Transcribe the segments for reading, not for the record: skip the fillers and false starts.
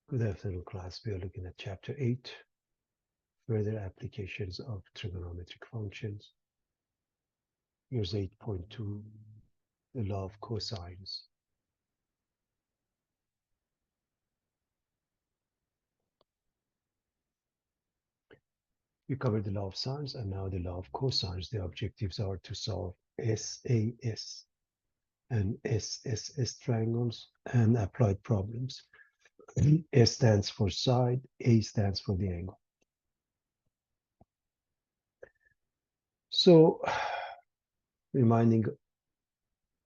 Good afternoon, class. We are looking at chapter 8, further applications of trigonometric functions. Here's 8.2, the law of cosines. We covered the law of sines and now the law of cosines. The objectives are to solve SAS and SSS triangles and applied problems. S stands for side, A stands for the angle. So, reminding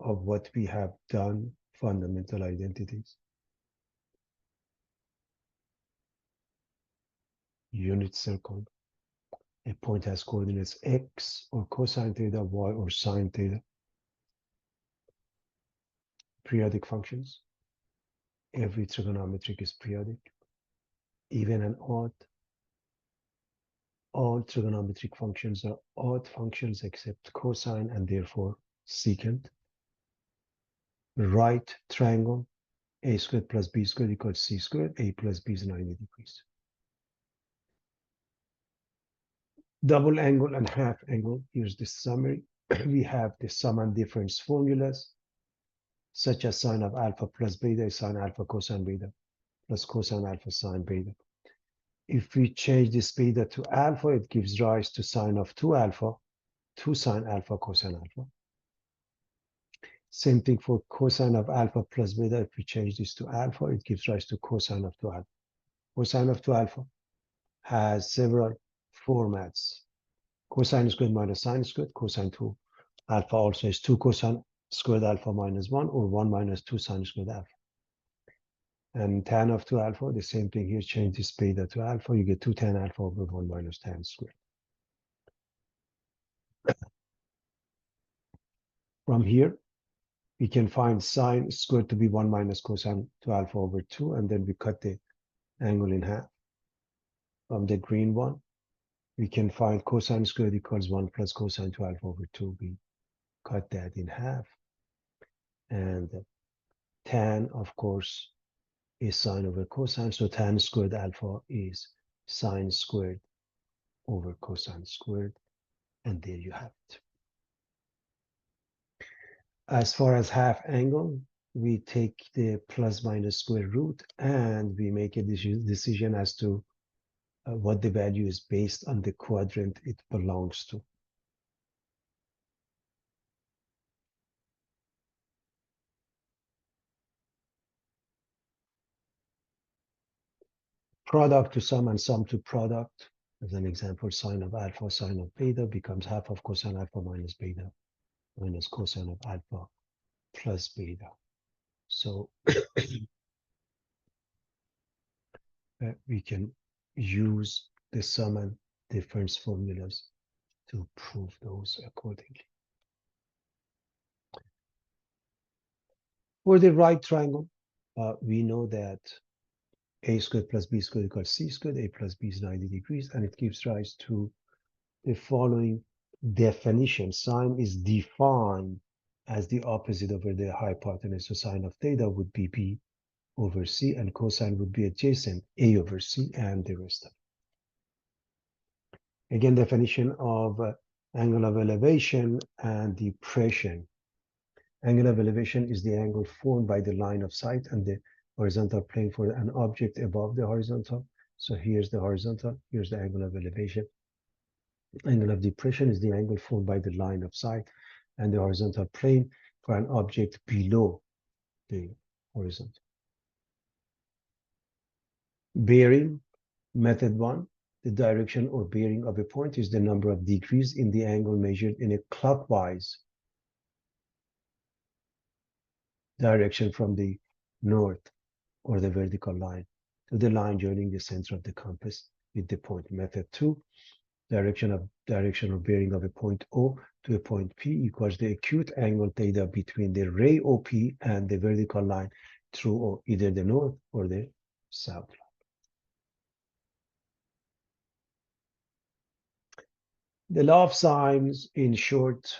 of what we have done, fundamental identities. Unit circle. A point has coordinates x or cosine theta, y or sine theta. Periodic functions. Every trigonometric is periodic. Even and odd. All trigonometric functions are odd functions except cosine and therefore secant. Right triangle. A squared plus b squared equals c squared. A plus b is 90 degrees. Double angle and half angle. Here's the summary. We have the sum and difference formulas, such as sine of alpha plus beta is sine alpha cosine beta plus cosine alpha sine beta. If we change this beta to alpha, it gives rise to sine of 2 alpha, 2 sine alpha cosine alpha. Same thing for cosine of alpha plus beta. If we change this to alpha, it gives rise to cosine of 2 alpha. Cosine of 2 alpha has several formats. Cosine squared minus sine squared. Cosine 2 alpha also is 2 cosine squared alpha minus 1 or 1 minus 2 sine squared alpha. And tan of 2 alpha, the same thing here, change this beta to alpha, you get 2 tan alpha over 1 minus tan squared. From here, we can find sine squared to be 1 minus cosine 2 alpha over 2, and then we cut the angle in half. From the green one, we can find cosine squared equals 1 plus cosine 2 alpha over 2. We cut that in half. And tan, of course, is sine over cosine, so tan squared alpha is sine squared over cosine squared, and there you have it. As far as half angle, we take the plus minus square root and we make a decision as to what the value is based on the quadrant it belongs to. Product to sum and sum to product. As an example, sine of alpha, sine of beta becomes half of cosine alpha minus beta minus cosine of alpha plus beta. So we can use the sum and difference formulas to prove those accordingly. For the right triangle, we know that a squared plus b squared equals c squared, a plus b is 90 degrees, and it gives rise to the following definition. Sine is defined as the opposite over the hypotenuse. So sine of theta would be b over c, and cosine would be adjacent a over c, and the rest of it. Again, definition of angle of elevation and depression. Angle of elevation is the angle formed by the line of sight and the horizontal plane for an object above the horizontal. So here's the horizontal, here's the angle of elevation. Angle of depression is the angle formed by the line of sight and the horizontal plane for an object below the horizontal. Bearing, method 1, the direction or bearing of a point is the number of degrees in the angle measured in a clockwise direction from the north or the vertical line to the line joining the center of the compass with the point. Method 2, direction or bearing of a point O to a point P equals the acute angle theta between the ray OP and the vertical line through either the north or the south line. The law of sines, in short,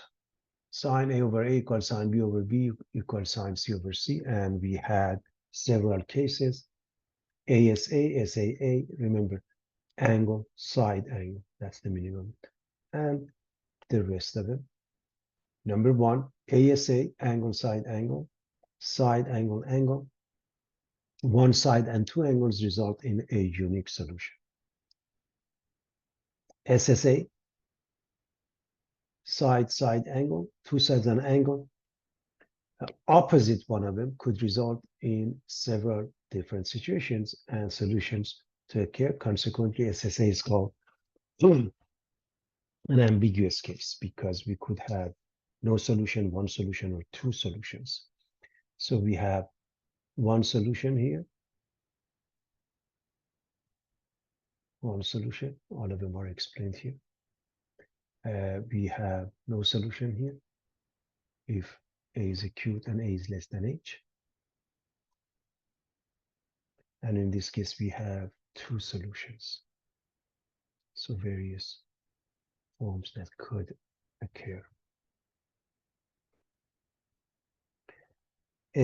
sine A over A equals sine B over B equals sine C over C, and we had several cases. ASA, SAA, remember, angle, side angle, that's the minimum. And the rest of them. Number one, ASA, angle, side angle, angle. One side and two angles result in a unique solution. SSA, side angle, two sides and angle, opposite one of them could result in several different situations and solutions to occur. Consequently, SSA is called an ambiguous case because we could have no solution, one solution, or two solutions. So we have one solution here, one solution, all of them are explained here. We have no solution here if A is acute and A is less than H. And in this case, we have two solutions. So various forms that could occur.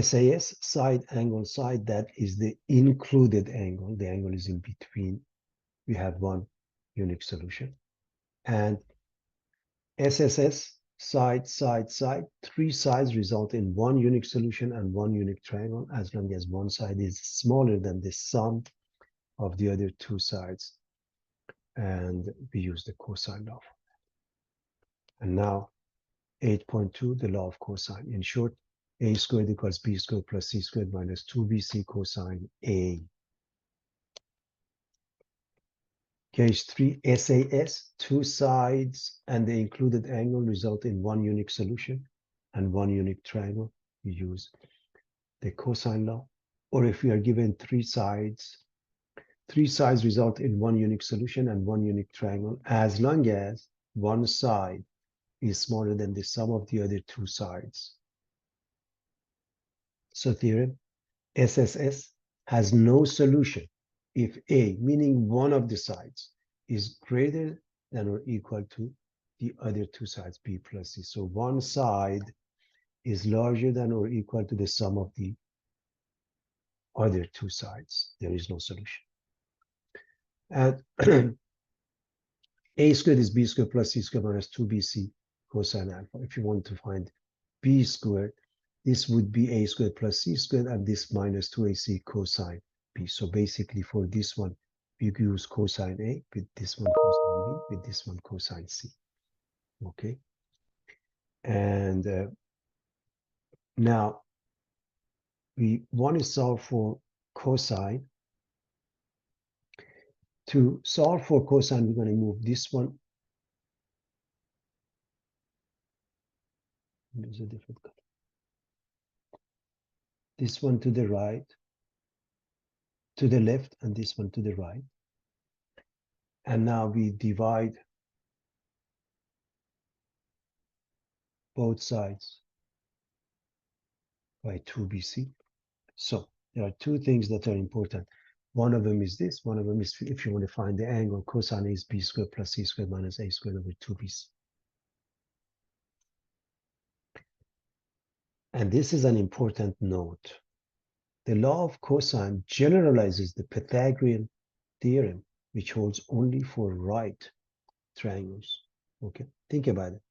SAS, side angle side, that is the included angle. The angle is in between. We have one unique solution. And SSS, side, three sides result in one unique solution and one unique triangle as long as one side is smaller than the sum of the other two sides. And we use the cosine law. And now 8.2, the law of cosine. In short, a squared equals b squared plus c squared minus 2bc cosine a. Case 3, SAS, two sides and the included angle result in one unique solution and one unique triangle. We use the cosine law. Or if we are given three sides result in one unique solution and one unique triangle as long as one side is smaller than the sum of the other two sides. So theorem, SSS has no solution if A, meaning one of the sides, is greater than or equal to the other two sides, B plus C. So one side is larger than or equal to the sum of the other two sides. There is no solution. And A squared is B squared plus C squared minus 2BC cosine alpha. If you want to find B squared, this would be A squared plus C squared, and this minus 2AC cosine B. So basically for this one, we use cosine A, with this one cosine B, with this one cosine C. Okay. And now we want to solve for cosine. To solve for cosine, we're going to move this one. There's a different color. This one to the right, to the left, and this one to the right. And now we divide both sides by 2BC. So there are two things that are important. One of them is this. One of them is if you want to find the angle, cosine is B squared plus C squared minus A squared over 2BC. And this is an important note. The law of cosine generalizes the Pythagorean theorem, which holds only for right triangles. Okay, think about it.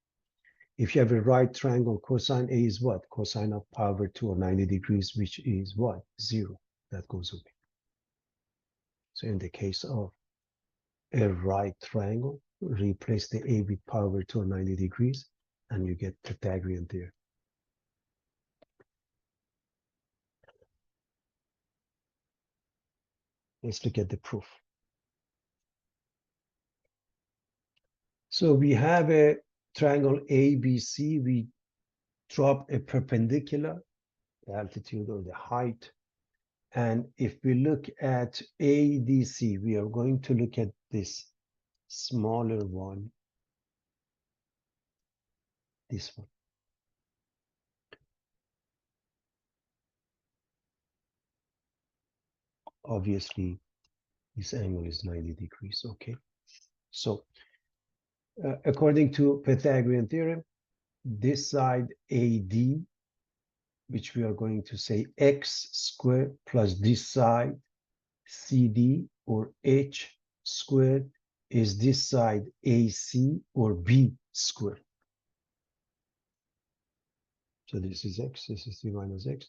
If you have a right triangle, cosine A is what? Cosine of pi over 2 or 90 degrees, which is what? 0. That goes away. So in the case of a right triangle, replace the A with pi over 2 or 90 degrees, and you get Pythagorean theorem. Let's look at the proof. So we have a triangle ABC. We drop a perpendicular, the altitude or the height. And if we look at ADC, we are going to look at this smaller one, this one. Obviously, this angle is 90 degrees, okay? So according to Pythagorean theorem, this side AD, which we are going to say x squared plus this side CD or H squared? Is this side AC or B squared? So this is X, this is 3 minus X.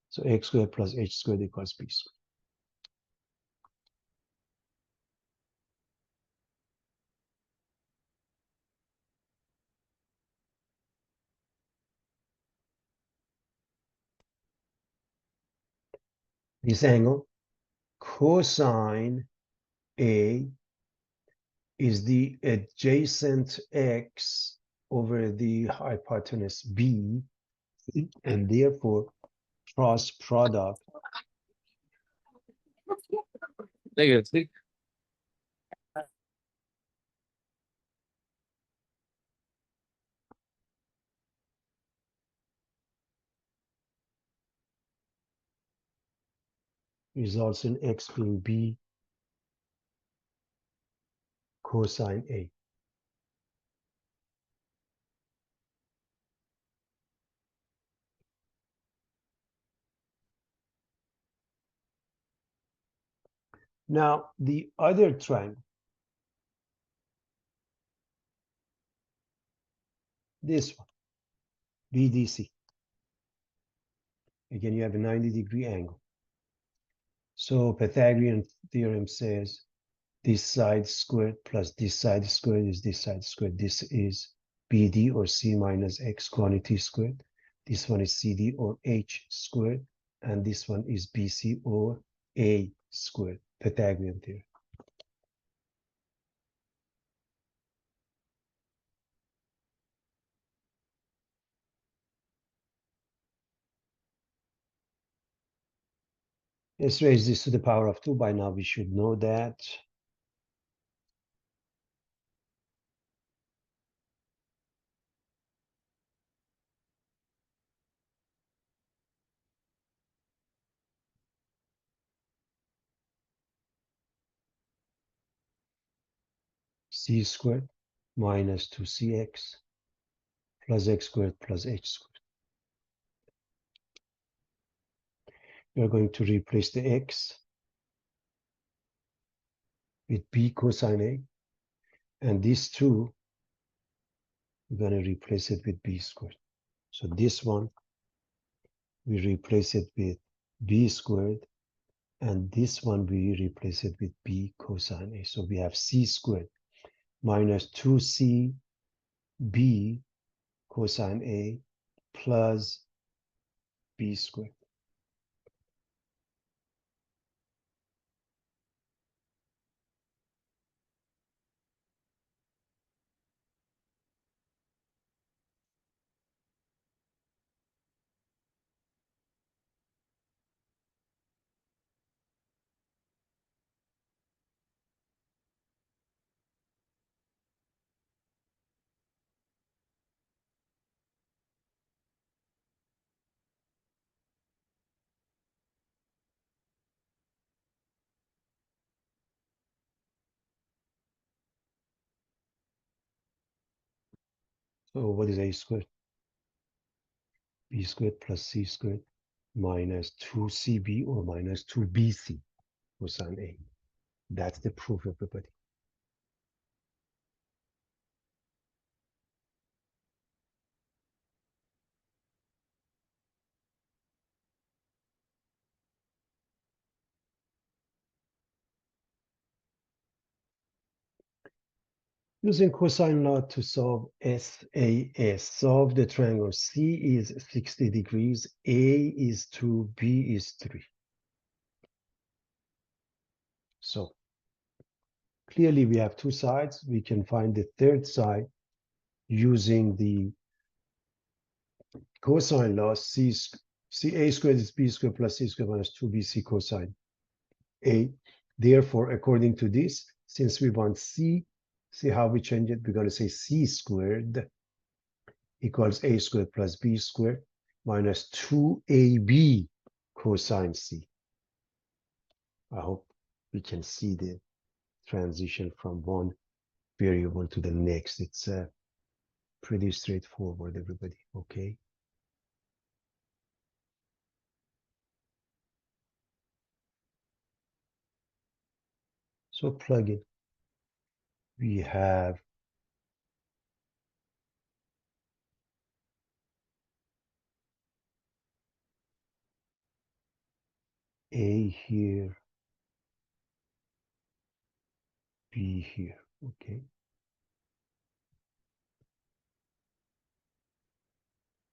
So X squared plus H squared equals B squared. This angle, cosine A, is the adjacent X over the hypotenuse B, and therefore cross product Negative. results in X being B cosine A. Now, the other triangle, this one, BDC. Again, you have a 90-degree angle. So Pythagorean theorem says this side squared plus this side squared is this side squared. This is BD or C minus X quantity squared. This one is CD or H squared. And this one is BC or A squared. Pythagorean theorem. Let's raise this to the power of 2. By now we should know that. C squared minus 2CX plus X squared plus H squared. We're going to replace the X with B cosine A. And these two, we're going to replace it with B squared. So this one, we replace it with B squared. And this one, we replace it with B cosine A. So we have C squared minus 2CB cosine A plus B squared. So what is A squared? B squared plus C squared minus 2CB or minus 2BC cosine A. That's the proof, everybody. Using cosine law to solve SAS, solve the triangle. C is 60 degrees, A is 2, B is 3. So clearly we have two sides. We can find the third side using the cosine law. A squared is B squared plus C squared minus 2BC cosine A. Therefore, according to this, since we want C, see how we change it? We're going to say C squared equals A squared plus B squared minus 2AB cosine C. I hope we can see the transition from one variable to the next. It's pretty straightforward, everybody, okay? So plug in. We have A here, B here, okay.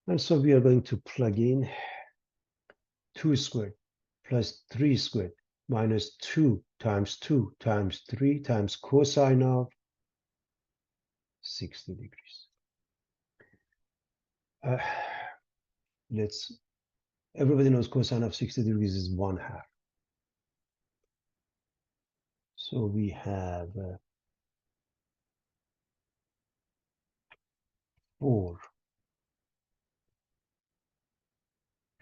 And so we are going to plug in 2 squared plus 3 squared minus 2 times 2 times 3 times cosine of 60 degrees. Uh, everybody knows cosine of 60 degrees is 1/2. So we have 4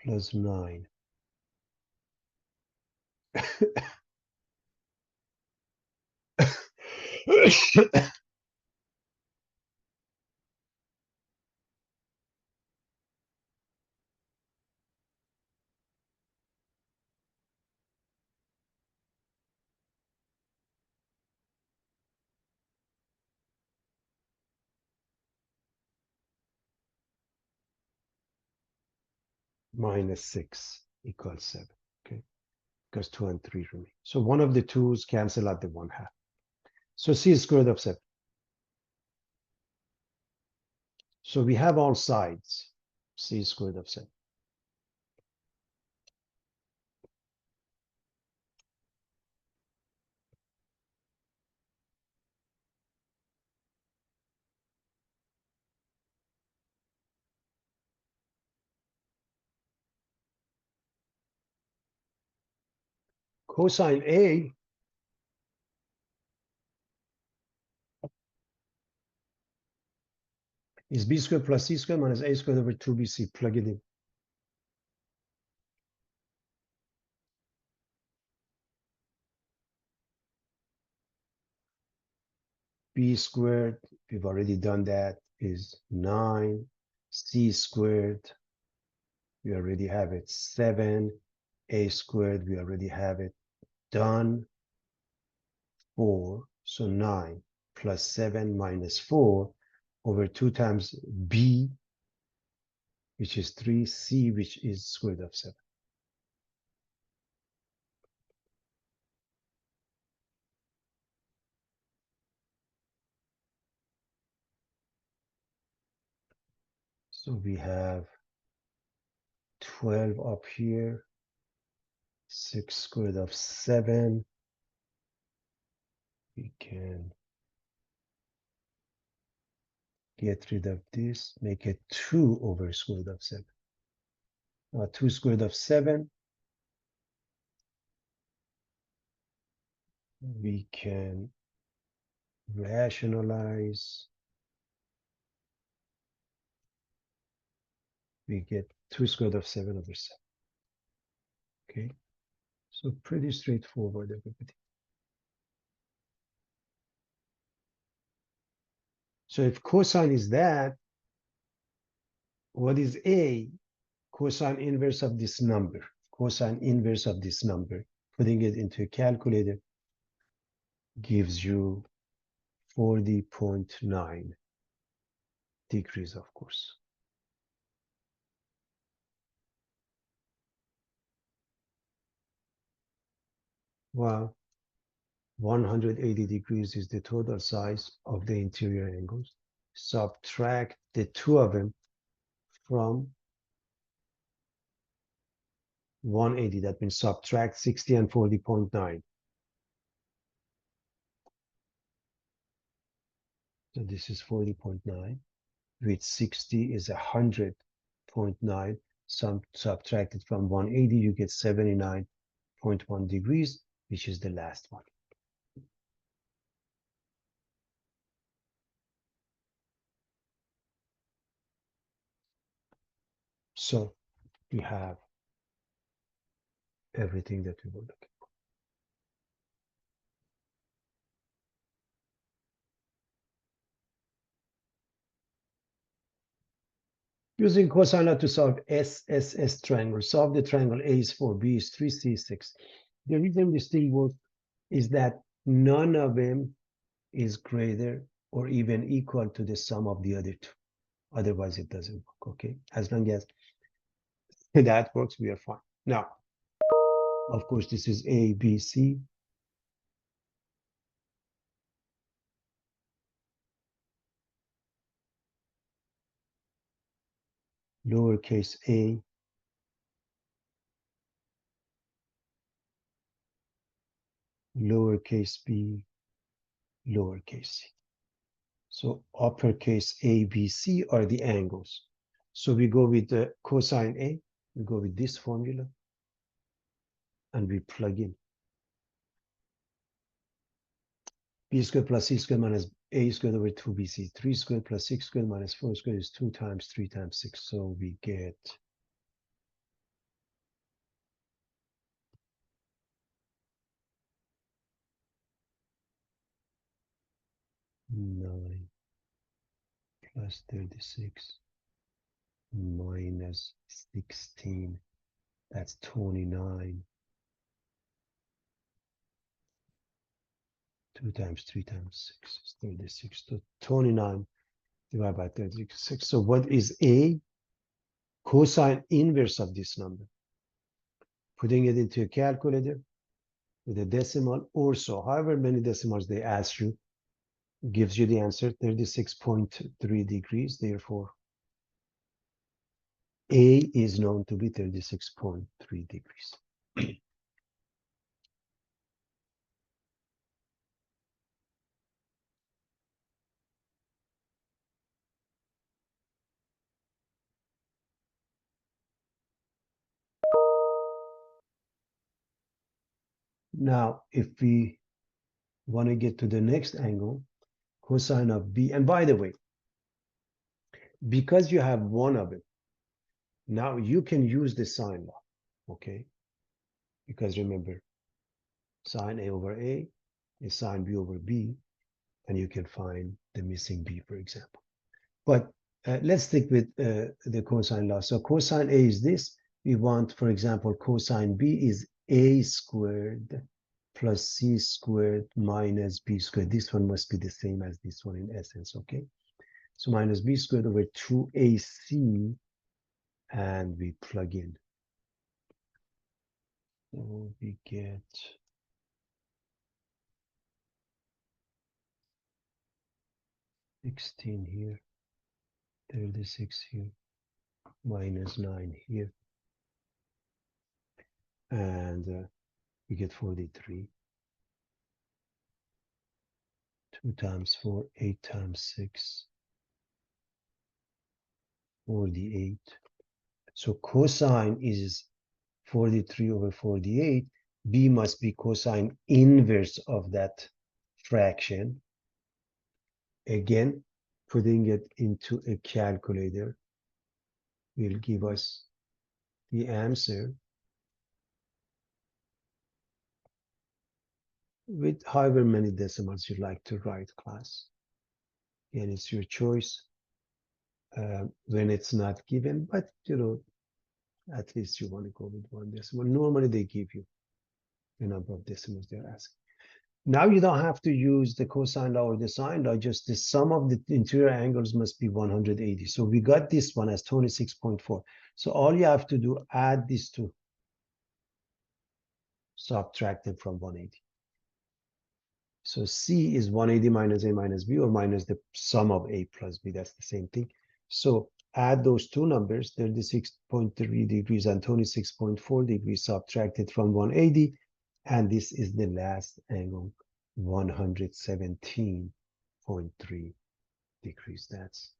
plus 9 minus 6 equals 7. Okay, because 2 and 3 remain. So one of the twos cancel out the 1/2. So c squared of 7. So we have all sides, c squared of 7. Cosine A is b squared plus c squared minus a squared over 2bc. Plug it in. B squared, we've already done that, is 9. C squared, we already have it, 7. A squared, we already have it, done. 4, so 9 plus 7 minus 4 over 2 times b, which is 3, c, which is square root of 7. So we have 12 up here, 6 square root of 7. We can get rid of this, make it 2 over square root of 7. 2 square root of 7, we can rationalize. We get 2 square root of 7 over 7. Okay, so pretty straightforward, everybody. So if cosine is that, what is A? Cosine inverse of this number. Cosine inverse of this number. Putting it into a calculator gives you 40.9 degrees, of course. Well, 180 degrees is the total size of the interior angles. Subtract the two of them from 180. That means subtract 60 and 40.9. So this is 40.9. With 60 is 100.9. Subtracted from 180, you get 79.1 degrees, which is the last one. So we have everything that we were looking for. Using cosine law to solve SSS triangle. Solve the triangle A is 4, B is 3, C is 6. The reason this thing works is that none of them is greater or even equal to the sum of the other two. Otherwise, it doesn't work, okay? As long as that works, we are fine. Now, of course, this is A, B, C. Lowercase a, lowercase b, lowercase c. So uppercase A, B, C are the angles. So we go with the cosine A, we go with this formula, and we plug in. B squared plus C squared minus A squared over 2BC. 3 squared plus 6 squared minus 4 squared is 2 times 3 times 6. So we get 9 plus 36 minus 16. That's 29. 2 times 3 times 6 is 36. So 29 divided by 36. So what is A? Cosine inverse of this number. Putting it into a calculator with a decimal or so, however many decimals they ask you, gives you the answer 36.3 degrees. Therefore, A is known to be 36.3 degrees. Now, if we want to get to the next angle, cosine of B, and by the way, because you have one of it, now you can use the sine law, okay? Because remember, sine A over A is sine B over B, and you can find the missing B, for example. But let's stick with the cosine law. So cosine A is this. We want, for example, cosine B is A squared plus C squared minus B squared. This one must be the same as this one in essence, okay? So minus B squared over 2AC, and we plug in. So we get 16 here, 36 here, minus 9 here, and we get 43. 2 times 4, 8 times 6, 48. So cosine is 43 over 48. B must be cosine inverse of that fraction. Again, putting it into a calculator will give us the answer with however many decimals you like to write, class. And it's your choice when it's not given, but you know, at least you want to go with one decimal. Normally they give you the number of decimals they're asking. Now you don't have to use the cosine law or the sine law, just the sum of the interior angles must be 180. So we got this one as 26.4. So all you have to do, add these two, subtract them from 180. So C is 180 minus A minus B, or minus the sum of A plus B. That's the same thing. So add those two numbers, 36.3 degrees and 26.4 degrees, subtracted from 180. And this is the last angle, 117.3 degrees. That's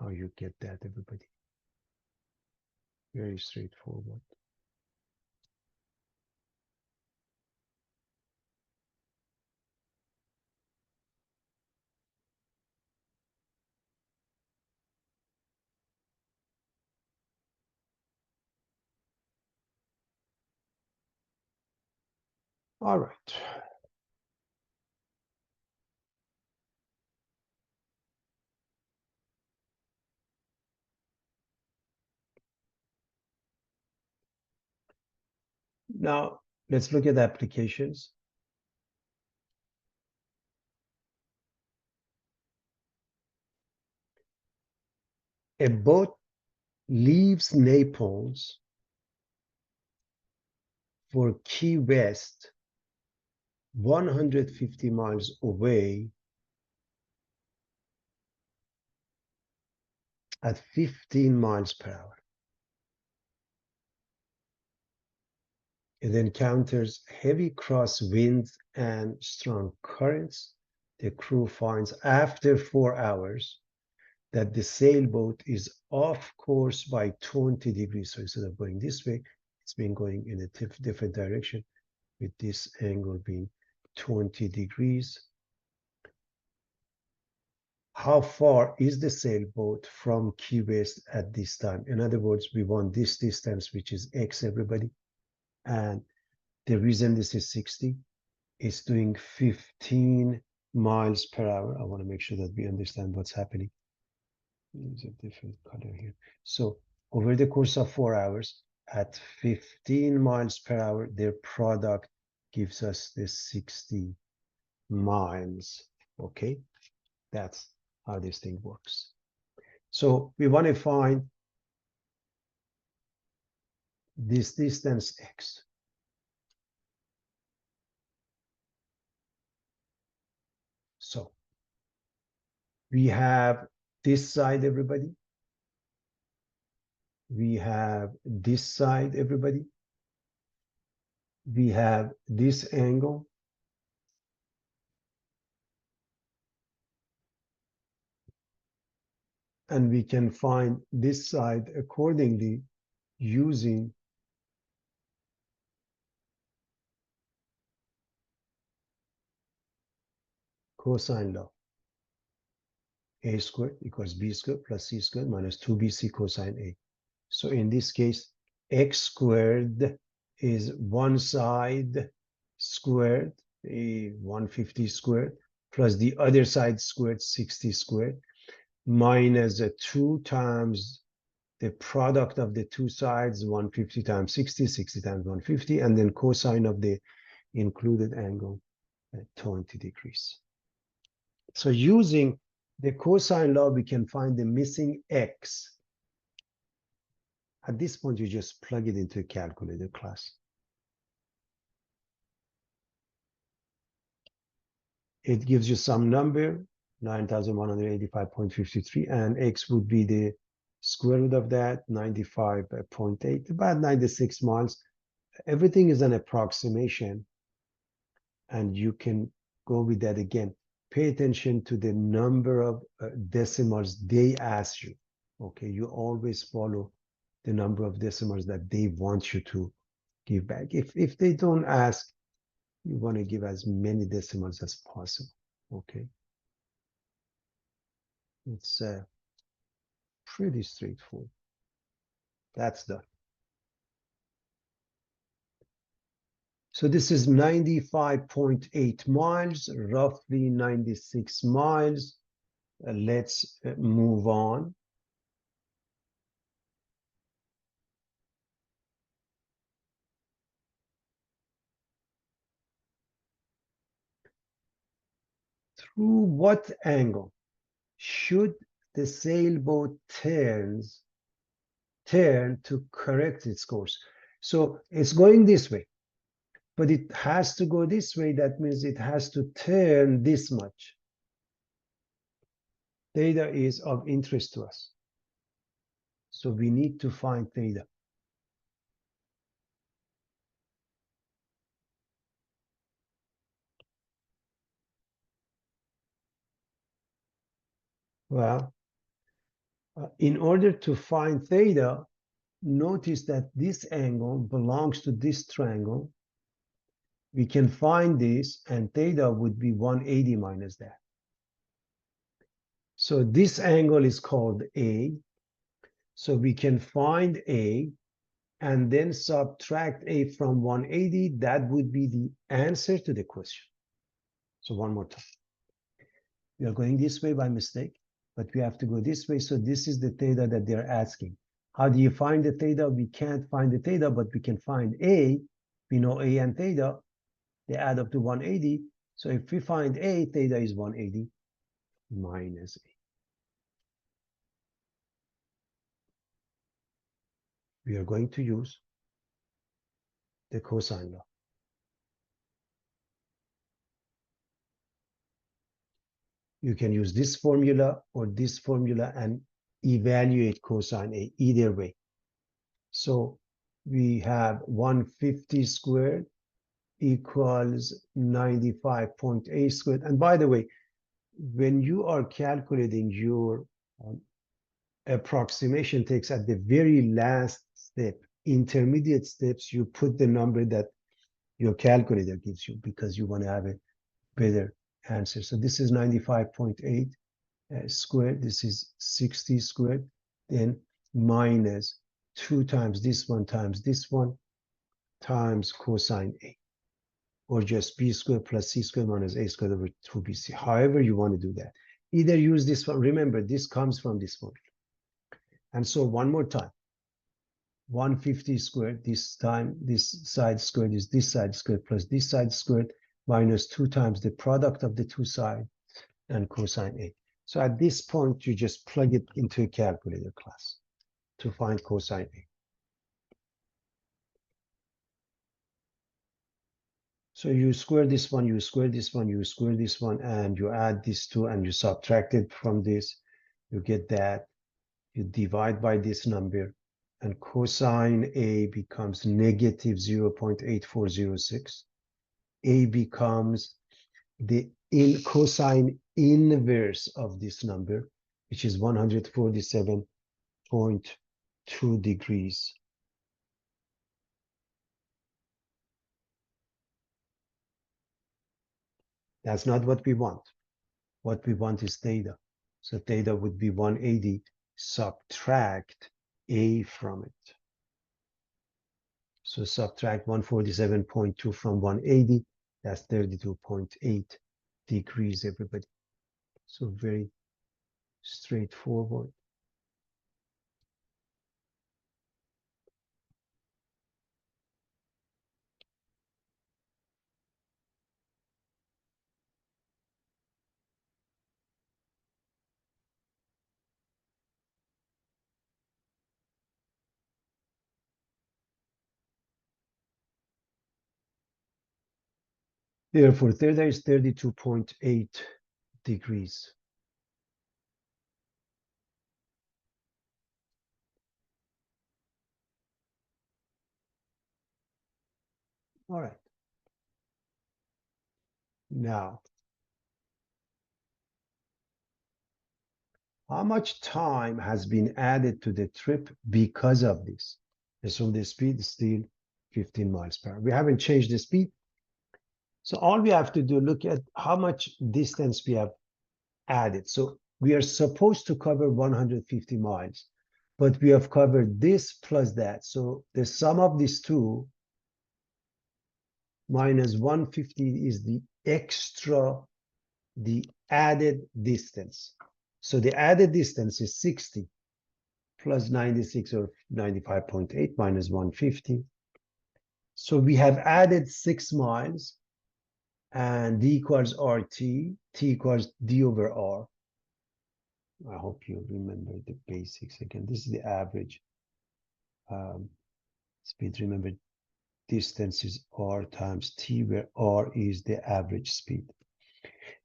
how you get that, everybody. Very straightforward. All right. Now let's look at the applications. A boat leaves Naples for Key West, 150 miles away, at 15 miles per hour. It encounters heavy crosswinds and strong currents. The crew finds after 4 hours that the sailboat is off course by 20 degrees. So instead of going this way, it's been going in a different direction, with this angle being 20 degrees. How far is the sailboat from Key West at this time? In other words, we want this distance, which is X, everybody. And the reason this is 60 is doing 15 miles per hour. I want to make sure that we understand what's happening. Use a different color here. So over the course of 4 hours, at 15 miles per hour, their product gives us the 60 miles. Okay, that's how this thing works. So we want to find this distance X. So we have this side, everybody. We have this side, everybody. We have this angle. And we can find this side accordingly using cosine law. A squared equals b squared plus c squared minus 2bc cosine A. So in this case, x squared is one side squared, 150 squared, plus the other side squared, 60 squared, minus 2 times the product of the two sides, 150 times 60, 60 times 150, and then cosine of the included angle at 20 degrees. So using the cosine law, we can find the missing x. At this point, you just plug it into a calculator, class. It gives you some number, 9,185.53, and x would be the square root of that, 95.8, about 96 miles. Everything is an approximation, and you can go with that again. Pay attention to the number of decimals they ask you. Okay, you always follow the number of decimals that they want you to give back. If they don't ask, you want to give as many decimals as possible. Okay, it's pretty straightforward. That's done. So this is 95.8 miles, roughly 96 miles. Let's move on. Through what angle should the sailboat turn to correct its course? So it's going this way, but it has to go this way. That means it has to turn this much. Theta is of interest to us. So we need to find theta. Well, in order to find theta, notice that this angle belongs to this triangle. We can find this, and theta would be 180 minus that. So this angle is called A. So we can find A and then subtract A from 180. That would be the answer to the question. So one more time. We are going this way by mistake, but we have to go this way. So this is the theta that they're asking. How do you find the theta? We can't find the theta, but we can find A. We know A and theta. They add up to 180. So if we find A, theta is 180 minus A. we are going to use the cosine law. You can use this formula or this formula and evaluate cosine A either way. So we have 150 squared equals 95.8 squared. And by the way, when you are calculating your approximation takes at the very last step, intermediate steps, you put the number that your calculator gives you because you want to have a better answer. So this is 95.8 squared. This is 60 squared. Then minus 2 times this one times cosine A, or just b squared plus c squared minus a squared over 2bc. However you want to do that. Either use this one. Remember, this comes from this one. And so one more time. 150 squared, this time this side squared is this side squared plus this side squared minus 2 times the product of the two sides and cosine A. So at this point, you just plug it into a calculator class to find cosine A. So you square this one, you square this one, you square this one, and you add these two and you subtract it from this. You get that. You divide by this number, and cosine A becomes negative 0.8406. A becomes the cosine inverse of this number, which is 147.2 degrees. That's not what we want. What we want is theta. So theta would be 180, subtract A from it. So subtract 147.2 from 180, that's 32.8 degrees, everybody. So very straightforward. Therefore, theta is 32.8 degrees. All right. Now, how much time has been added to the trip because of this? Assume the speed is still 15 miles per hour. We haven't changed the speed. So all we have to do, look at how much distance we have added. So we are supposed to cover 150 miles, but we have covered this plus that. So the sum of these two minus 150 is the extra, the added distance. So the added distance is 60 plus 96 or 95.8 minus 150. So we have added 6 miles, and d equals RT, t equals d over R. I hope you remember the basics again. This is the average speed. Remember, distance is R times t, where R is the average speed.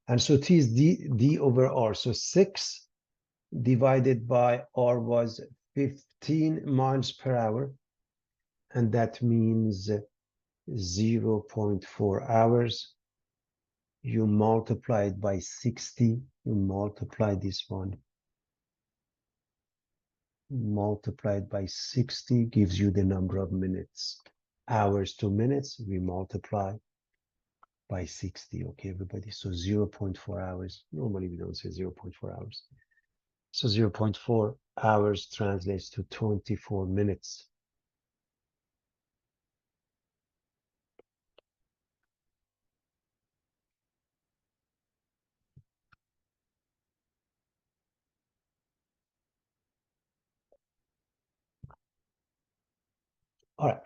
And so t is d over R. So 6 divided by R was 15 miles per hour. And that means 0.4 hours. You multiply it by 60. You multiply this one. Multiplied by 60 gives you the number of minutes. Hours to minutes, we multiply by 60. Okay, everybody. So 0.4 hours. Normally we don't say 0.4 hours. So 0.4 hours translates to 24 minutes. All right,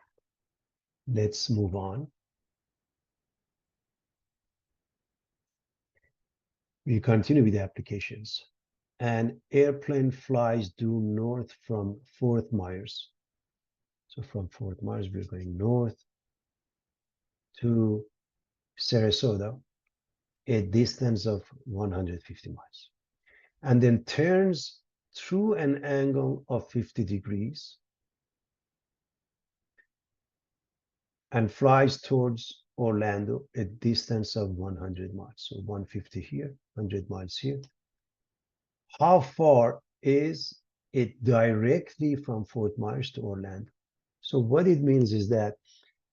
let's move on. We continue with the applications. An airplane flies due north from Fort Myers. So from Fort Myers, we're going north to Sarasota, a distance of 150 miles, and then turns through an angle of 50 degrees and flies towards Orlando, a distance of 100 miles. So 150 here, 100 miles here. How far is it directly from Fort Myers to Orlando? So what it means is that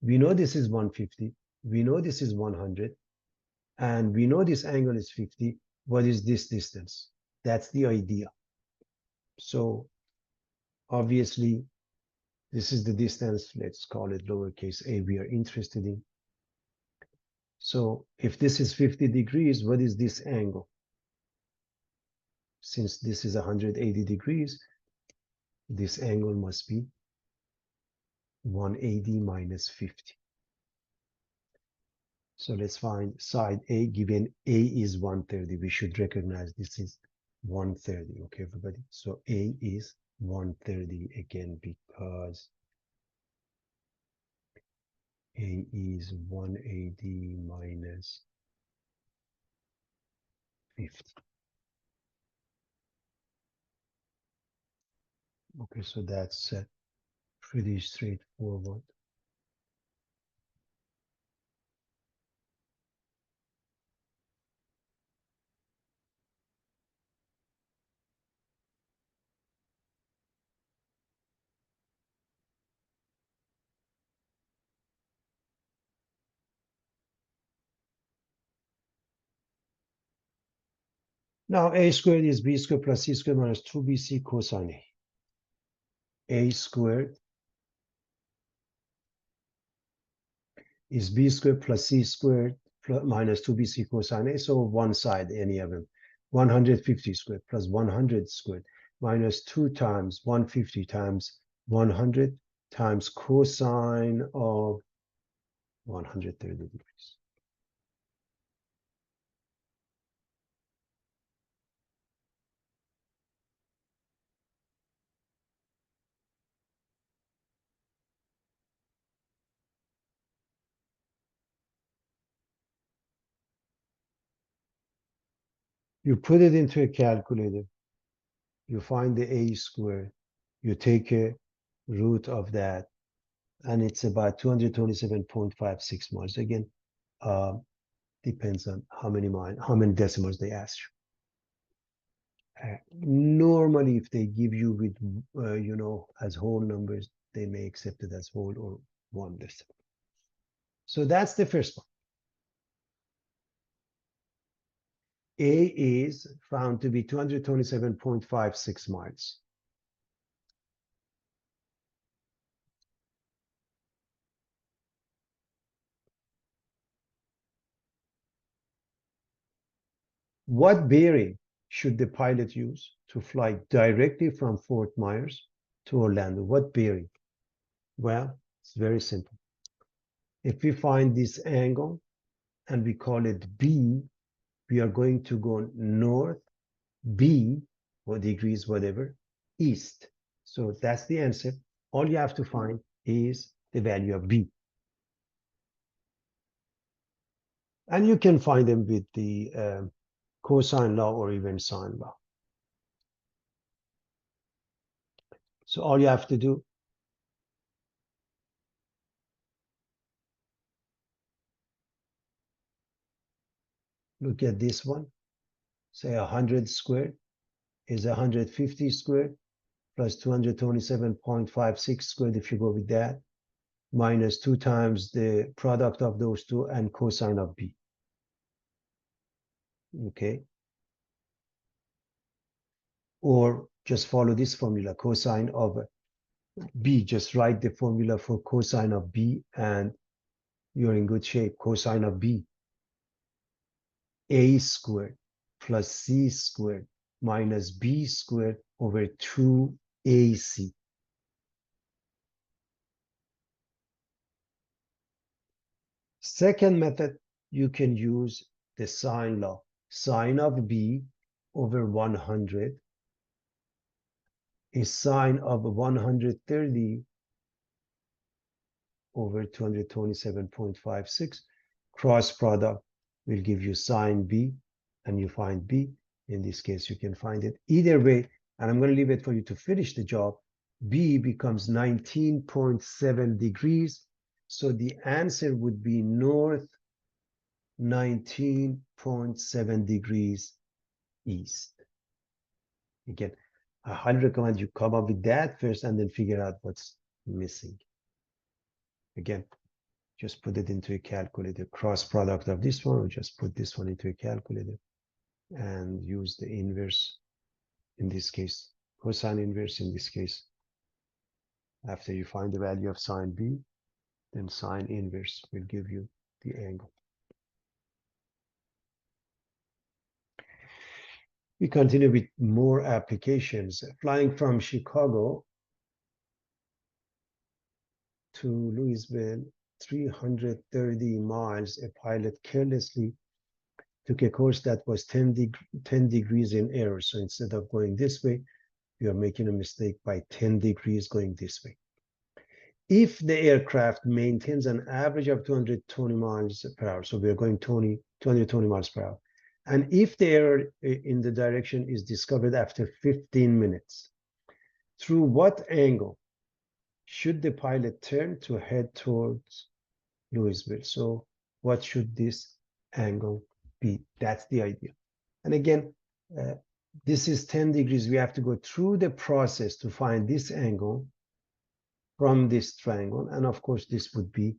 we know this is 150, we know this is 100, and we know this angle is 50. What is this distance? That's the idea. So obviously, this is the distance, let's call it lowercase a, we are interested in. So if this is 50 degrees, what is this angle? Since this is 180 degrees, this angle must be 180 minus 50. So let's find side A, given A is 130. We should recognize this is 130, okay, everybody? So A is 130 again because A is 180 minus 50. Okay, so that's pretty straightforward. Now A squared is B squared plus C squared minus 2BC cosine A. A squared is B squared plus C squared plus minus 2BC cosine A. So one side, any of them. 150 squared plus 100 squared minus 2 times 150 times 100 times cosine of 130 degrees. You put it into a calculator, you find the A squared, you take a root of that, and it's about 227.56 miles. Again, depends on how many decimals they ask you. Normally, if they give you with, as whole numbers, they may accept it as whole or one decimal. So that's the first one. A is found to be 227.56 miles. What bearing should the pilot use to fly directly from Fort Myers to Orlando? What bearing? Well, it's very simple. If we find this angle and we call it B, we are going to go north, B, or degrees, whatever, east. So that's the answer. All you have to find is the value of B. And you can find them with the cosine law or even sine law. So all you have to do, look at this one. Say 100 squared is 150 squared plus 227.56 squared, if you go with that, minus 2 times the product of those two and cosine of B. Okay. Or just follow this formula, cosine of B. Just write the formula for cosine of B and you're in good shape. Cosine of B, A squared plus C squared minus B squared over 2AC. Second method, you can use the sine law. Sine of B over 100 is sine of 130 over 227.56. Cross product will give you sine B, and you find B. In this case, you can find it either way, and I'm going to leave it for you to finish the job. B becomes 19.7 degrees, so the answer would be north 19.7 degrees east. Again, I highly recommend you come up with that first and then figure out what's missing. Again, just put it into a calculator. Cross product of this one, or just put this one into a calculator and use the inverse, in this case, cosine inverse in this case. After you find the value of sine B, then sine inverse will give you the angle. We continue with more applications. Flying from Chicago to Louisville, 330 miles, a pilot carelessly took a course that was 10 degrees in error. So instead of going this way, you are making a mistake by 10 degrees going this way. If the aircraft maintains an average of 220 miles per hour, so we are going 220 miles per hour, and if the error in the direction is discovered after 15 minutes, through what angle should the pilot turn to head towards Louisville? So what should this angle be? That's the idea. And again, this is 10 degrees. We have to go through the process to find this angle from this triangle. And of course, this would be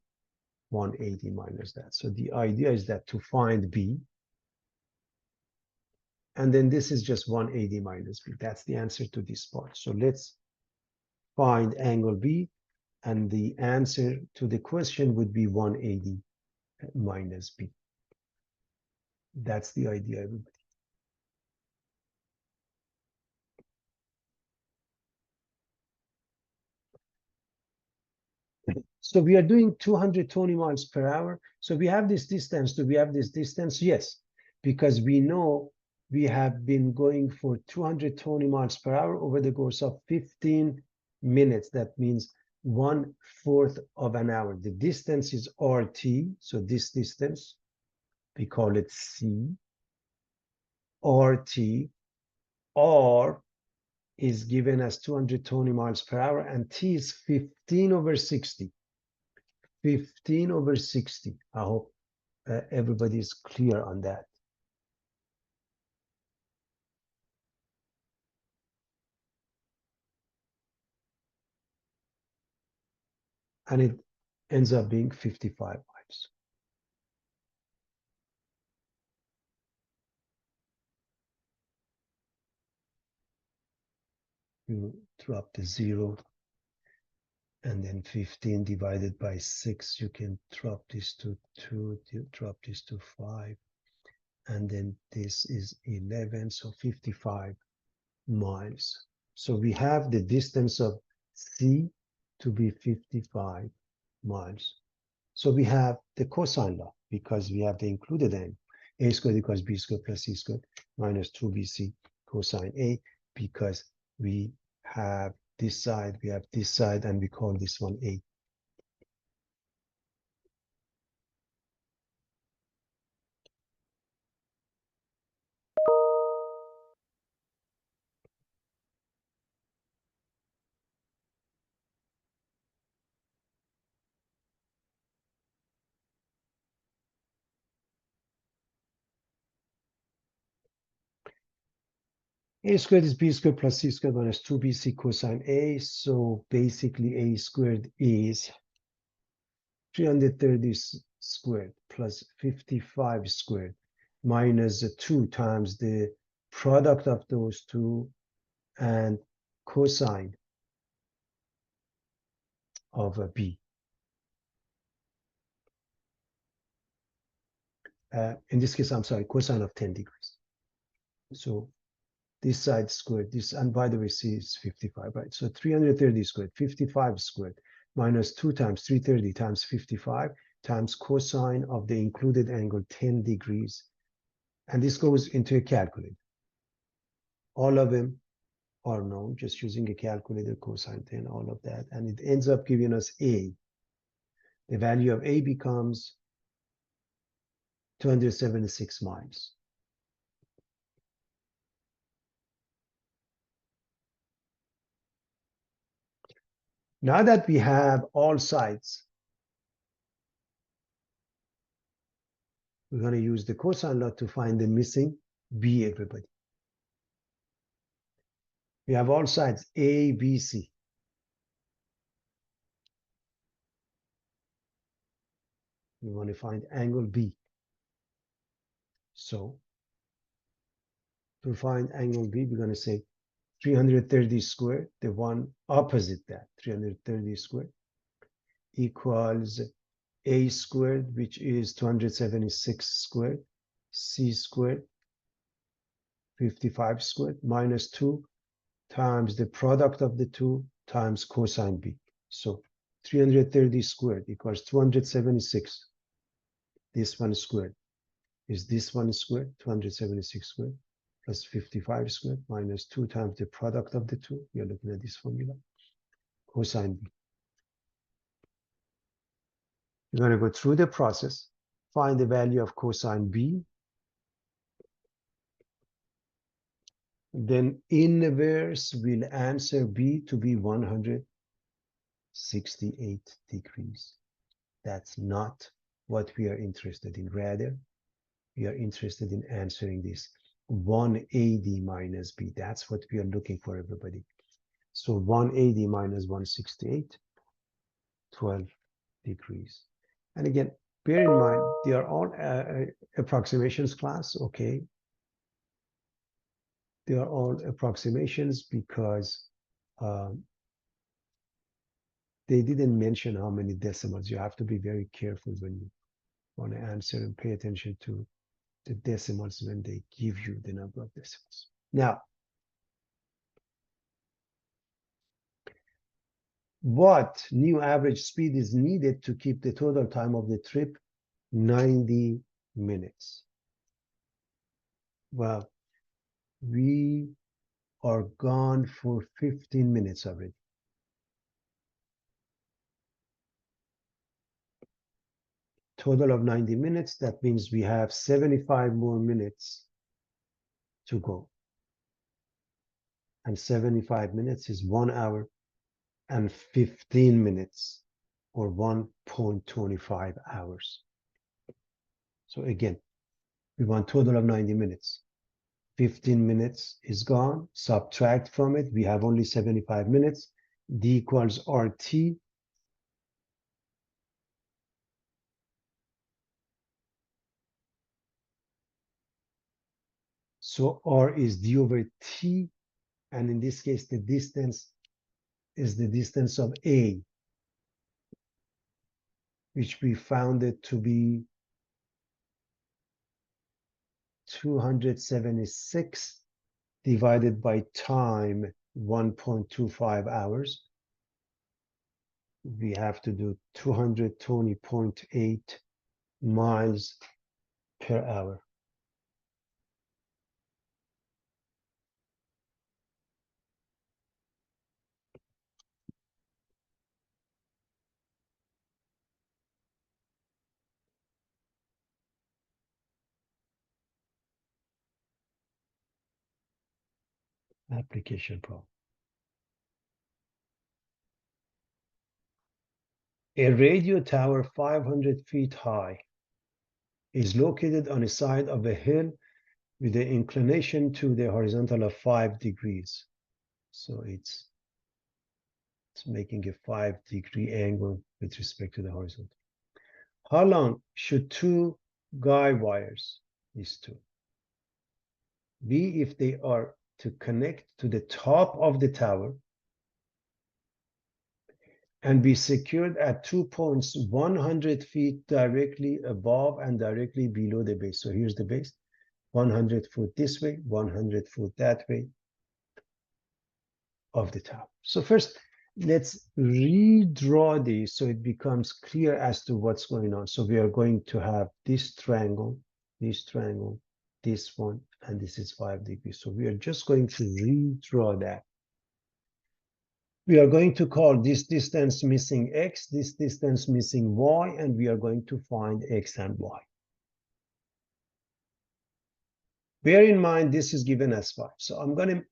180 minus that. So the idea is that to find B, and then this is just 180 minus B. That's the answer to this part. So let's find angle B, and the answer to the question would be 180 minus B. That's the idea, everybody. So we are doing 220 miles per hour. So we have this distance. Do we have this distance? Yes, because we know we have been going for 220 miles per hour over the course of 15 minutes. That means 1/4 of an hour. The distance is RT. So this distance, we call it C. RT, R is given as 220 miles per hour, and T is 15 over 60. 15 over 60. I hope everybody is clear on that. And it ends up being 55 miles. You drop the 0, and then 15 divided by 6, you can drop this to 2, drop this to 5, and then this is 11, so 55 miles. So we have the distance of C to be 55 miles. So we have the cosine law, because we have the included angle. A squared equals B squared plus C squared minus 2BC cosine A, because we have this side, we have this side, and we call this one A. A squared is B squared plus C squared minus 2BC cosine A. So basically A squared is 330 squared plus 55 squared minus 2 times the product of those two and cosine of a B. In this case, I'm sorry, cosine of 10 degrees. So this side squared, this, and by the way, C is 55, right? So 330 squared, 55 squared, minus 2 times 330 times 55 times cosine of the included angle 10 degrees. And this goes into a calculator. All of them are known, just using a calculator, cosine 10, all of that. And it ends up giving us A. The value of A becomes 276 miles. Now that we have all sides, we're going to use the cosine law to find the missing B, everybody. We have all sides, A, B, C. We want to find angle B. So to find angle B, we're going to say 330 squared, the one opposite that, 330 squared, equals A squared, which is 276 squared, C squared, 55 squared, minus 2 times the product of the two times cosine B. So 330 squared equals 276. This one squared is this one squared, 276 squared, plus 55 squared, minus 2 times the product of the two. We are looking at this formula, cosine B. You're going to go through the process, find the value of cosine B, then inverse will answer B to be 168 degrees. That's not what we are interested in. Rather, we are interested in answering this 180 minus B. That's what we are looking for, everybody. So 180 minus 168, 12 degrees. And again, bear in mind, they are all approximations class, okay? They are all approximations because they didn't mention how many decimals. You have to be very careful when you want to answer and pay attention to the decimals when they give you the number of decimals. Now, what new average speed is needed to keep the total time of the trip 90 minutes? Well, we are gone for 15 minutes already. Total of 90 minutes, that means we have 75 more minutes to go. And 75 minutes is 1 hour and 15 minutes, or 1.25 hours. So again, we want total of 90 minutes. 15 minutes is gone, subtract from it, we have only 75 minutes. D equals RT. So R is D over T, and in this case, the distance is the distance of A, which we found it to be 276 divided by time, 1.25 hours. We have to do 220.8 miles per hour. Application problem. A radio tower 500 feet high is located on the side of a hill with an inclination to the horizontal of 5 degrees. So it's making a 5-degree angle with respect to the horizontal. How long should two guide wires, these two, be if they are to connect to the top of the tower and be secured at 2 points 100 feet directly above and directly below the base? So here's the base, 100 foot this way, 100 foot that way of the tower. So first, let's redraw these so it becomes clear as to what's going on. So we are going to have this triangle, this one, and this is 5 degrees. So we are just going to redraw that. We are going to call this distance missing x, this distance missing y, and we are going to find x and y. Bear in mind, this is given as 5. So I'm going to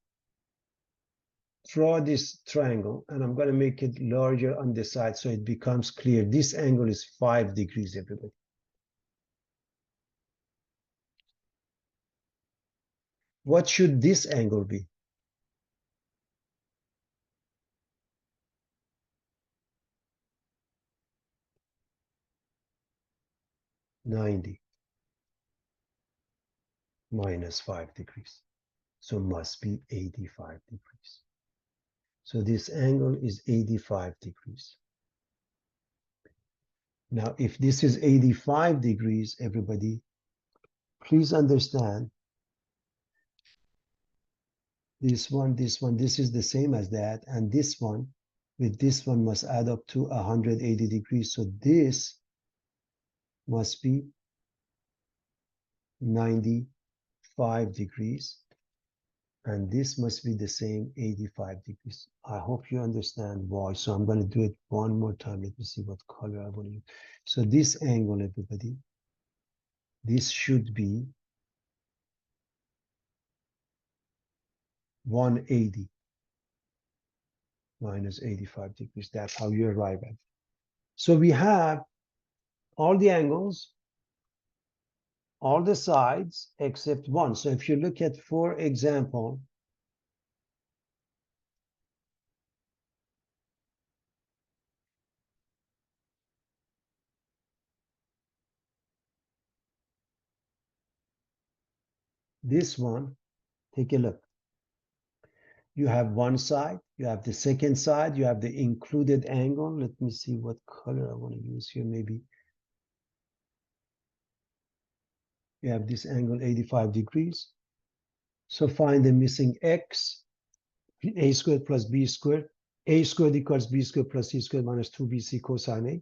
draw this triangle, and I'm going to make it larger on the side so it becomes clear. This angle is 5 degrees, everybody. What should this angle be? 90 minus 5 degrees. So must be 85 degrees. So this angle is 85 degrees. Now, if this is 85 degrees, everybody, please understand this one, this is the same as that, and this one with this one must add up to 180 degrees. So this must be 95 degrees, and this must be the same 85 degrees. I hope you understand why. So I'm going to do it one more time. Let me see what color I want to use. So this angle, everybody, this should be 180 minus 85 degrees. That's how you arrive at it. So we have all the angles, all the sides except one. So if you look at, for example, this one, take a look. You have one side, you have the second side, you have the included angle. Let me see what color I want to use here. Maybe you have this angle 85 degrees. So find the missing x, a squared plus b squared. A squared equals b squared plus c squared minus 2bc cosine a.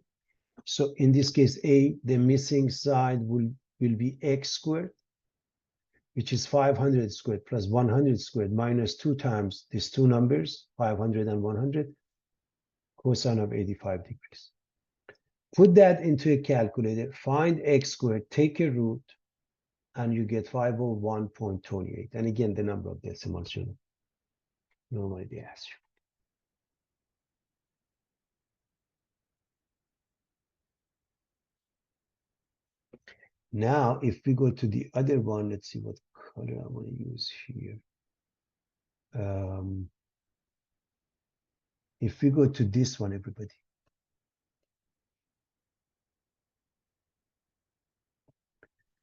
So in this case, a, the missing side will be x squared, which is 500 squared plus 100 squared minus 2 times these two numbers, 500 and 100, cosine of 85 degrees. Put that into a calculator, find x squared, take a root, and you get 501.28. And again, the number of decimals, you know, normally they ask you. Now, if we go to the other one, let's see what color I want to use here. If we go to this one, everybody.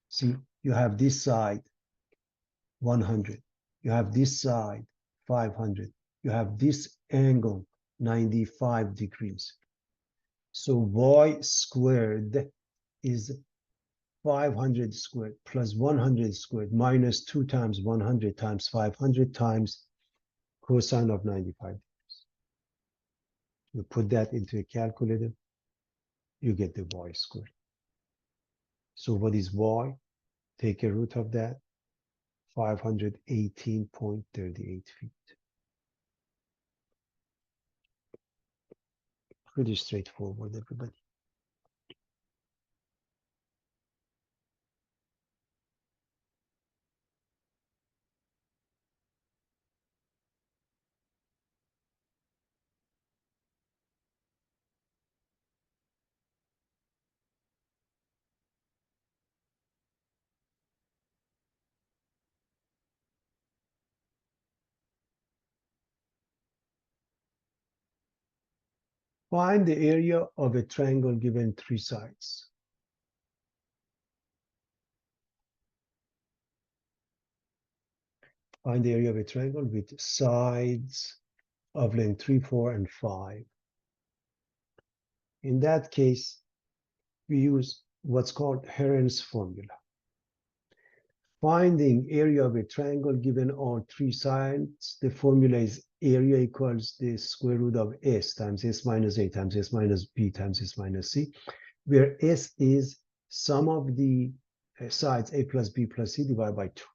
See, you have this side 100. You have this side 500. You have this angle 95 degrees. So y squared is 500 squared plus 100 squared minus 2 times 100 times 500 times cosine of 95 degrees. You put that into a calculator, you get the y squared. So what is y? Take a root of that, 518.38 feet. Pretty straightforward, everybody. Find the area of a triangle given 3 sides. Find the area of a triangle with sides of length 3, 4, and 5. In that case, we use what's called Heron's formula. Finding area of a triangle given all 3 sides, the formula is area equals the square root of s times s minus a times s minus b times s minus c, where s is sum of the sides a plus b plus c divided by 2.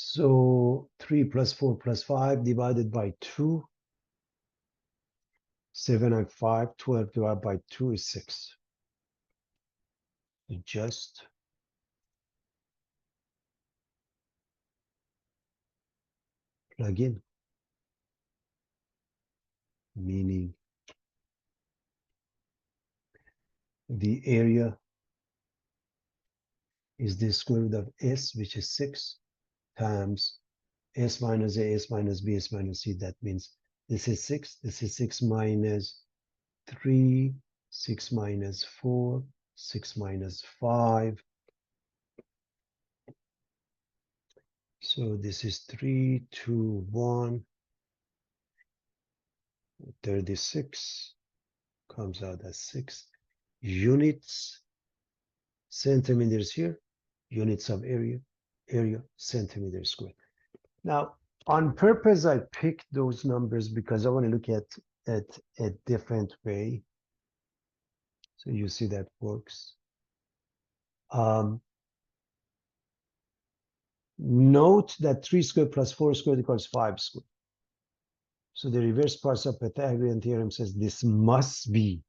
So 3 plus 4 plus 5 divided by 2, 7 and 5, 12 divided by 2 is 6. So just plug in, meaning the area is the square root of s, which is 6, times s minus a, s minus b, s minus c. That means this is 6, this is 6 minus 3, 6 minus 4, 6 minus 5. So this is 3, 2, 1, 36, comes out as 6 units, centimeters here, units of area, centimeters squared. Now, on purpose, I picked those numbers because I want to look at a different way. So you see that works. Note that 3 squared plus 4 squared equals 5 squared. So the reverse parts of Pythagorean theorem says this must be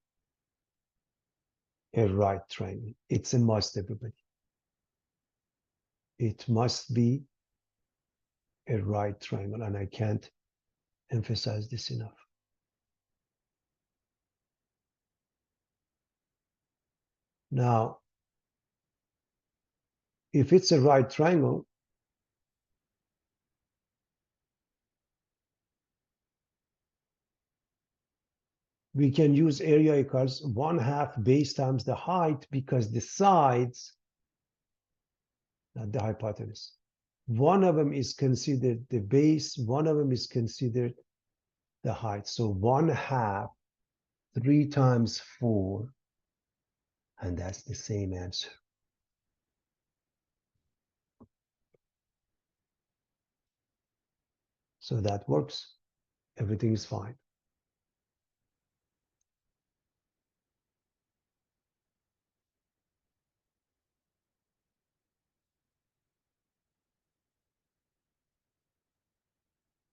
a right triangle. It's a must, everybody. It must be a right triangle, and I can't emphasize this enough. Now, if it's a right triangle, we can use area equals 1/2 base times the height, because the sides, not the hypotenuse, one of them is considered the base, one of them is considered the height. So 1/2, 3 times 4, and that's the same answer. So that works. Everything is fine.